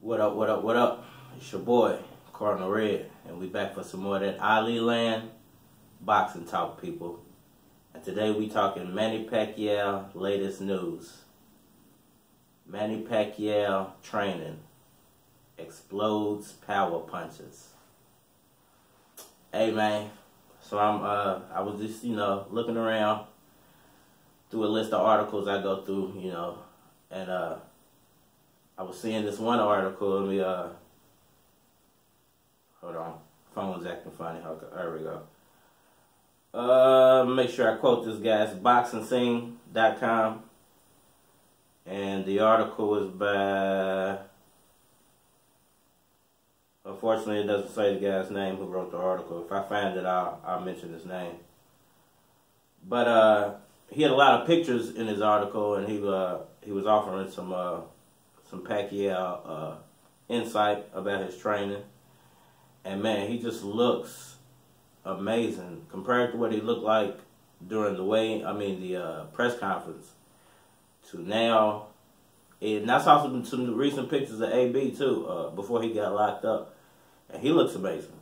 What up, what up, what up? It's your boy, Cardinal Red, and we back for some more of that Ali Land boxing talk, people. And today we talking Manny Pacquiao latest news. Manny Pacquiao training explodes power punches. Hey man, so I was just, looking around through a list of articles I go through, and I was seeing this one article. Let me hold on. Phone's acting funny. Okay, there we go. Make sure I quote this guy. It's boxingscene.com. And the article is by, unfortunately it doesn't say the guy's name who wrote the article. If I find it, I'll mention his name. But he had a lot of pictures in his article, and he was offering some Pacquiao insight about his training. And man, he just looks amazing compared to what he looked like during the press conference to now. And I saw some recent pictures of AB too, before he got locked up. And he looks amazing.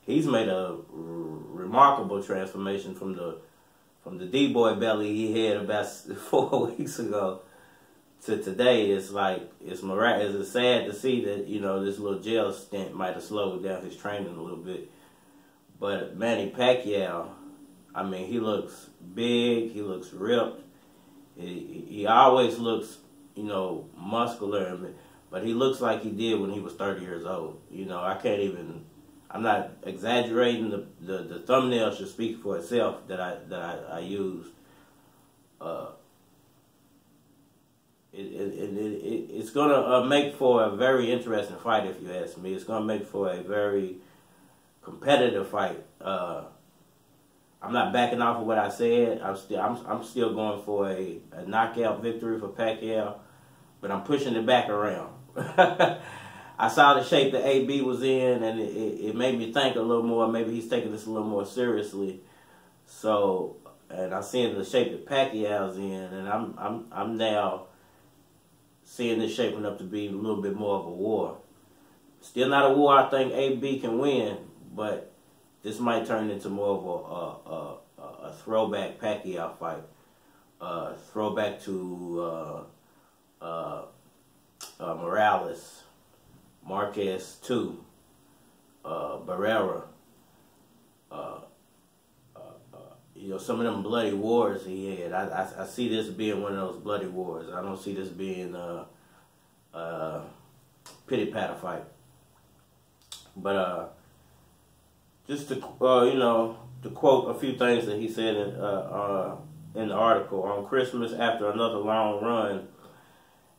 He's made a remarkable transformation from the D-boy belly he had about 4 weeks ago to today. It's miraculous. It's sad to see that, this little jail stint might have slowed down his training a little bit. But Manny Pacquiao, he looks big, he looks ripped. He always looks, muscular, but he looks like he did when he was 30 years old. I'm not exaggerating. The thumbnail should speak for itself that I used. It's gonna make for a very interesting fight, if you ask me. It's gonna make for a very competitive fight. I'm not backing off of what I said. I'm still going for a knockout victory for Pacquiao, but I'm pushing it back around. I saw the shape that AB was in, and it made me think a little more. Maybe he's taking this a little more seriously. So, and I'm seeing the shape that Pacquiao's in, and I'm now seeing this shaping up to be a little bit more of a war. Still not a war I think AB can win, but this might turn into more of a throwback Pacquiao fight. Throwback to Morales, Marquez 2, Barrera. Some of them bloody wars he had. I see this being one of those bloody wars. I don't see this being a pity-patter fight. But just to to quote a few things that he said in the article. On Christmas, after another long run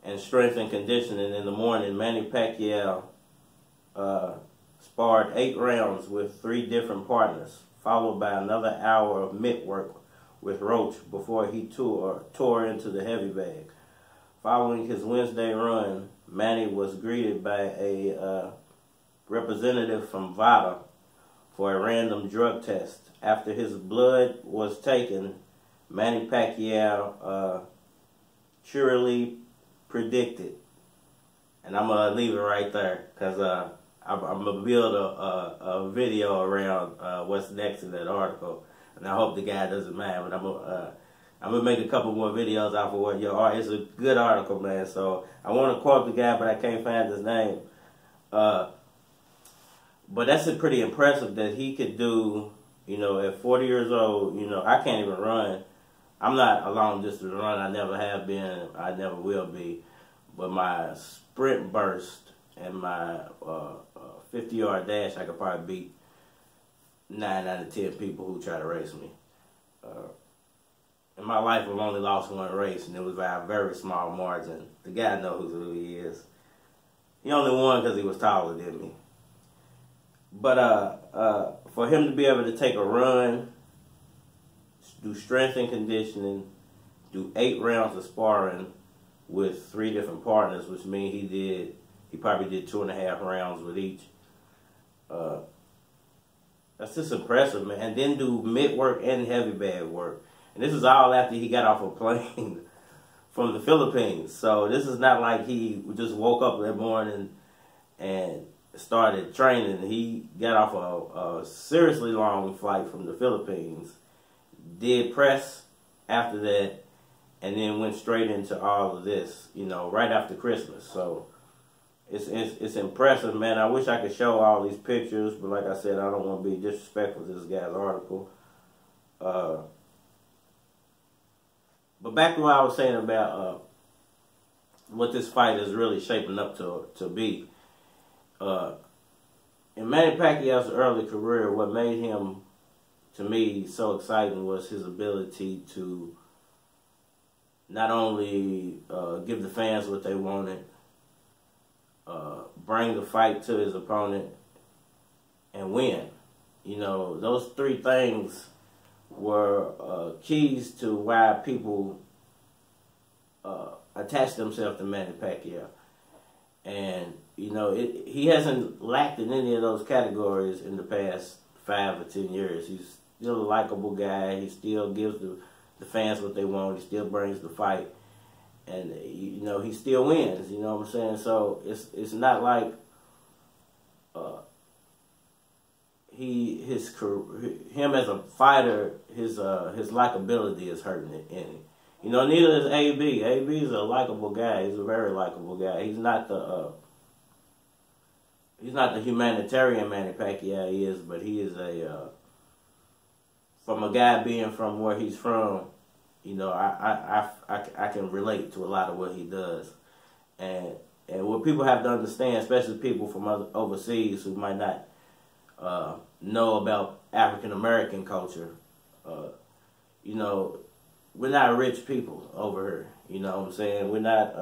and strength and conditioning in the morning, Manny Pacquiao sparred 8 rounds with 3 different partners, followed by another hour of mitt work with Roach before he tore into the heavy bag. Following his Wednesday run, Manny was greeted by a representative from VADA for a random drug test. After his blood was taken, Manny Pacquiao surely predicted, and I'm going to leave it right there because I'm going to build a video around what's next in that article, and I hope the guy doesn't mind, but I'm going to make a couple more videos off of what it's a good article, man. So I want to quote the guy, but I can't find his name. But that's pretty impressive that he could do, at 40 years old. I can't even run. I'm not a long distance runner. I never have been. I never will be. But my sprint burst and my 50-yard dash, I could probably beat 9 out of 10 people who try to race me. In my life, I've only lost 1 race, and it was by a very small margin. The guy knows who he is. He only won because he was taller than me. But for him to be able to take a run, do strength and conditioning, do 8 rounds of sparring with 3 different partners, which means he probably did 2.5 rounds with each. That's just impressive, man. And then do mitt work and heavy bag work. And this is all after he got off a plane from the Philippines. So this is not like he just woke up that morning and started training. He got off a seriously long flight from the Philippines, did press after that, and then went straight into all of this, you know, right after Christmas. So it's impressive, man. I wish I could show all these pictures, but like I said, I don't want to be disrespectful to this guy's article. But back to what I was saying about what this fight is really shaping up to be. In Manny Pacquiao's early career, what made him, to me, so exciting was his ability to not only give the fans what they wanted, bring the fight to his opponent, and win. You know, those three things were keys to why people attach themselves to Manny Pacquiao. And, you know, he hasn't lacked in any of those categories in the past 5 or 10 years. He's still a likable guy. He still gives the fans what they want. He still brings the fight. And, you know, he still wins, you know what I'm saying? So it's not like him as a fighter, his likability is hurting it any. You know, neither is AB. AB is a likable guy. He's a very likable guy. He's not the humanitarian Manny Pacquiao is, but he is from a guy being from where he's from. You know, I can relate to a lot of what he does, and what people have to understand, especially people from overseas who might not know about African American culture. You know, we're not rich people over here. You know what I'm saying? We're not.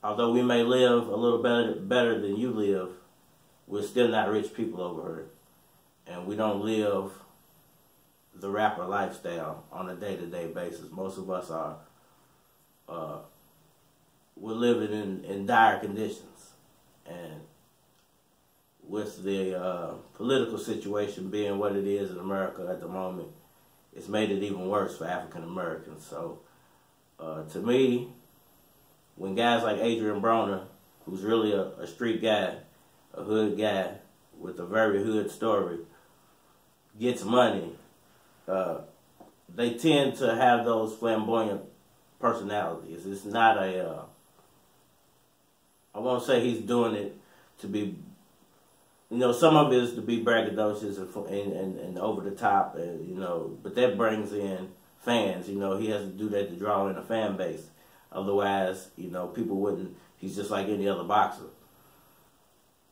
Although we may live a little better than you live, we're still not rich people over here, and we don't live the rapper lifestyle on a day-to-day basis. Most of us are. We're living in dire conditions, and with the political situation being what it is in America at the moment, it's made it even worse for African Americans. So, to me, when guys like Adrien Broner, who's really a street guy, a hood guy with a very hood story, gets money, they tend to have those flamboyant personalities. It's not I won't say he's doing it to be, you know, some of it is to be braggadocious and over the top, and, you know, but that brings in fans. You know, he has to do that to draw in a fan base. Otherwise, you know, people wouldn't, he's just like any other boxer.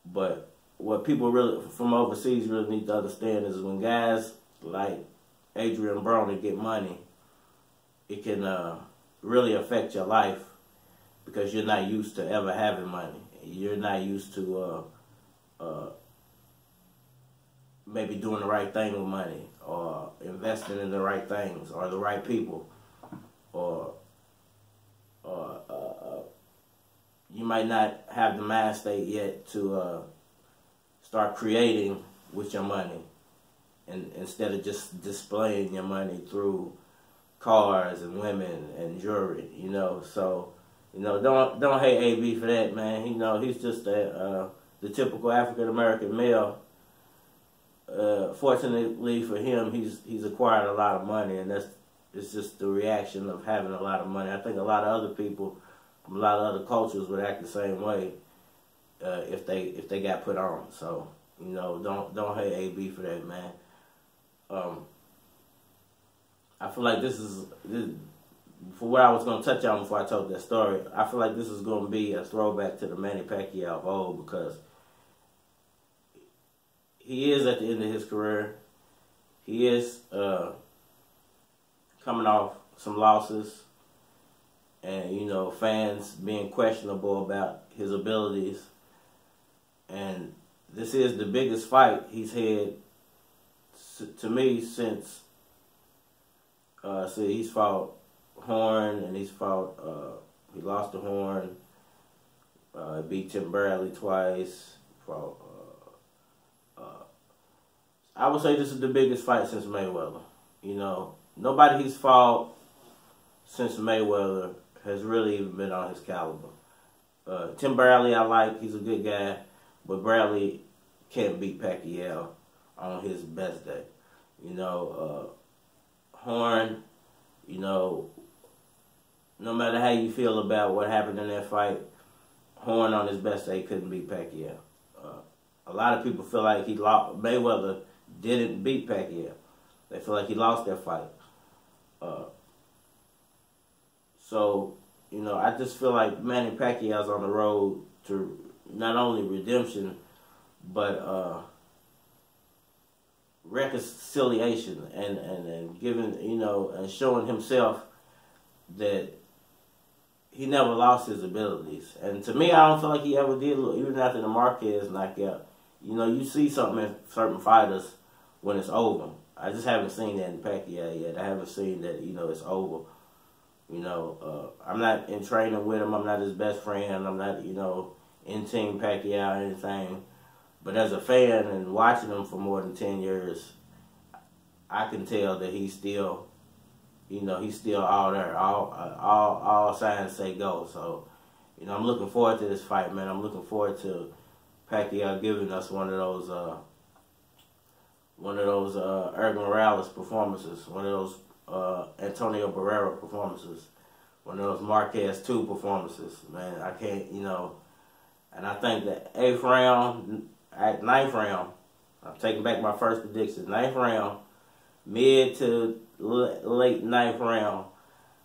But what people really, from overseas, really need to understand is when guys like Adrien Broner get money, it can really affect your life because you're not used to ever having money. You're not used to maybe doing the right thing with money, or investing in the right things, or the right people, or you might not have the mind state yet to start creating with your money, and instead of just displaying your money through cars and women and jewelry, you know. So, you know, don't hate AB for that, man. You know, he's just the typical African American male. Fortunately for him, he's acquired a lot of money, and it's just the reaction of having a lot of money. I think a lot of other people from a lot of other cultures would act the same way if they got put on. So, you know, don't hate AB for that, man. I feel like this for what I was going to touch on before I told that story. I feel like this is going to be a throwback to the Manny Pacquiao of old, because he is at the end of his career. He is coming off some losses, and, you know, fans being questionable about his abilities. And this is the biggest fight he's had, to me, since he's fought Horn, and he's fought, he lost to Horn, beat Tim Bradley twice, fought, I would say this is the biggest fight since Mayweather. You know, nobody he's fought since Mayweather has really even been on his caliber. Tim Bradley I like, he's a good guy, but Bradley can't beat Pacquiao on his best day. You know, Horn, you know, no matter how you feel about what happened in that fight, Horn on his best day couldn't beat Pacquiao. A lot of people feel like Mayweather didn't beat Pacquiao. They feel like he lost that fight. So, you know, I just feel like Manny Pacquiao's on the road to not only redemption, but reconciliation and giving, you know, and showing himself that he never lost his abilities. And to me, I don't feel like he ever did, even after the Marquez knockout. You know, you see something in certain fighters when it's over. I just haven't seen that in Pacquiao yet. I haven't seen that, you know, it's over. You know, I'm not in training with him. I'm not his best friend. I'm not, you know, in Team Pacquiao or anything. But as a fan and watching him for more than 10 years, I can tell that he's still, you know, he's still all there. All signs say go. So, you know, I'm looking forward to this fight, man. I'm looking forward to Pacquiao giving us one of those Ergen Morales performances, one of those Antonio Barrera performances, one of those Marquez 2 performances. Man, I can't, you know, and I think that 8th round, 9th round, I'm taking back my first prediction, 9th round, mid to late 9th round,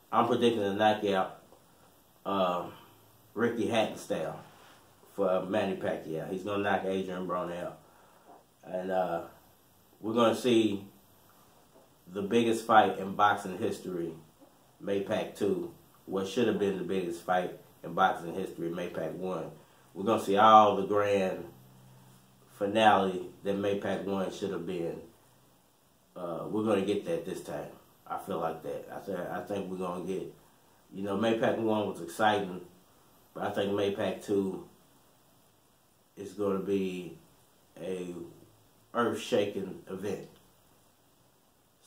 I'm predicting a knockout, Ricky Hatton style for Manny Pacquiao. He's going to knock Adrien Broner out. And we're going to see the biggest fight in boxing history, Maypac 2, what should have been the biggest fight in boxing history, Maypac 1. We're going to see all the grand finale that Maypac 1 should have been. We're going to get that this time. I feel like that. I think we're going to get, you know, Maypac 1 was exciting, but I think Maypac 2 is going to be a earth-shaking event.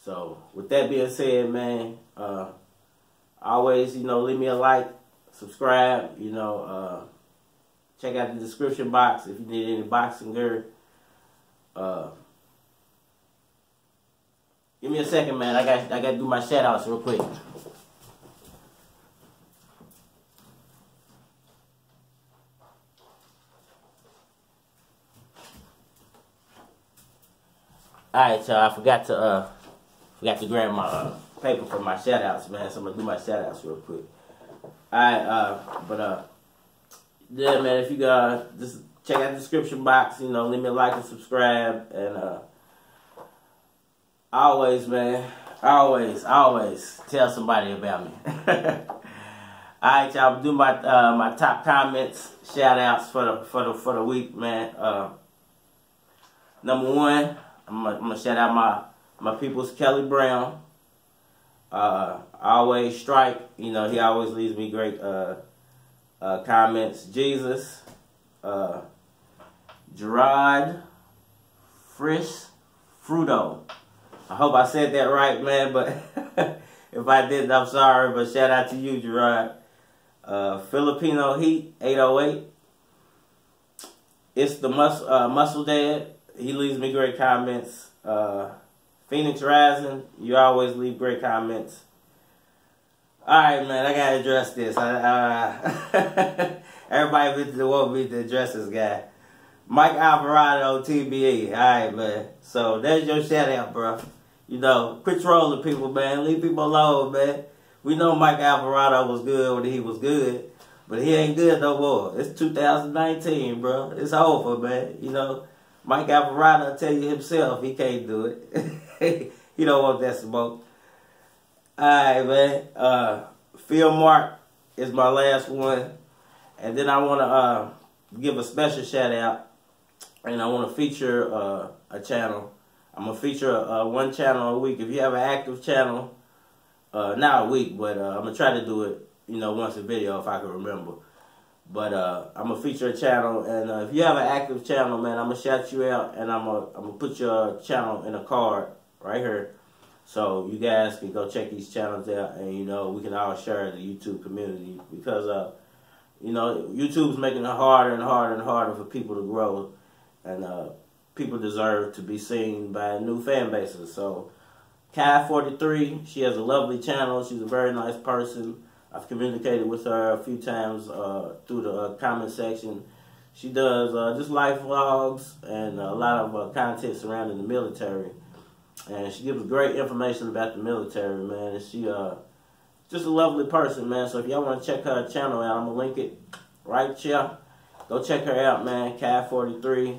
So, with that being said, man, always, you know, leave me a like, subscribe, you know, check out the description box if you need any boxing gear. Give me a second, man. I got to do my shout-outs real quick. Alright, y'all, I forgot to grab my paper for my shout-outs, man, so I'm going to do my shout-outs real quick. Alright, yeah, man, if you guys just check out the description box, you know, leave me a like and subscribe, and always, man, always tell somebody about me. Alright, y'all, I'm doing my my top comments, shout-outs for the week, man. Number 1, I'm gonna shout out my people's Kelly Brown. Always strike. You know, he always leaves me great comments. Jesus. Gerard Frisch Fruto. I hope I said that right, man, but if I didn't, I'm sorry, but shout out to you, Gerard. Filipino Heat 808. It's the Muscle Dad. He leaves me great comments. Phoenix Rising, you always leave great comments. Alright, man, I gotta address this. Everybody want me to address this guy. Mike Alvarado, TBE. Alright, man. So, there's your shout out, bro. You know, quit trolling people, man. Leave people alone, man. We know Mike Alvarado was good when he was good, but he ain't good no more. It's 2019, bro. It's over, man. You know, Mike Alvarado tell you himself he can't do it. He don't want that smoke. Alright, man. Phil Mark is my last one. And then I want to give a special shout out. And I want to feature a channel. I'm going to feature one channel a week. If you have an active channel, not a week, but I'm going to try to do it, you know, once a video if I can remember. But I'm going to feature a channel, and if you have an active channel, man, I'm going to shout you out, and I'm going to put your channel in a card right here. So you guys can go check these channels out, and you know, we can all share the YouTube community, because you know, YouTube's making it harder and harder and harder for people to grow, and people deserve to be seen by new fan bases. So Kai43, she has a lovely channel. She's a very nice person. I've communicated with her a few times through the comment section. She does just life vlogs and a lot of content surrounding the military. And she gives great information about the military, man. And she just a lovely person, man. So if y'all want to check her channel out, I'm going to link it right here. Go check her out, man. Kai43.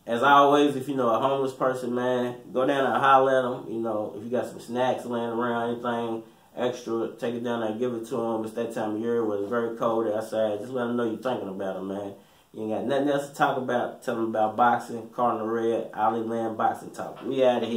As always, if you know a homeless person, man, go down there and holler at them. You know, if you got some snacks laying around, anything extra, take it down there and give it to them. It's that time of year where it's very cold outside. Just let them know you're thinking about them, man. You ain't got nothing else to talk about. Tell them about boxing, Cardinal Red, Ollie Land Boxing Talk. We out of here.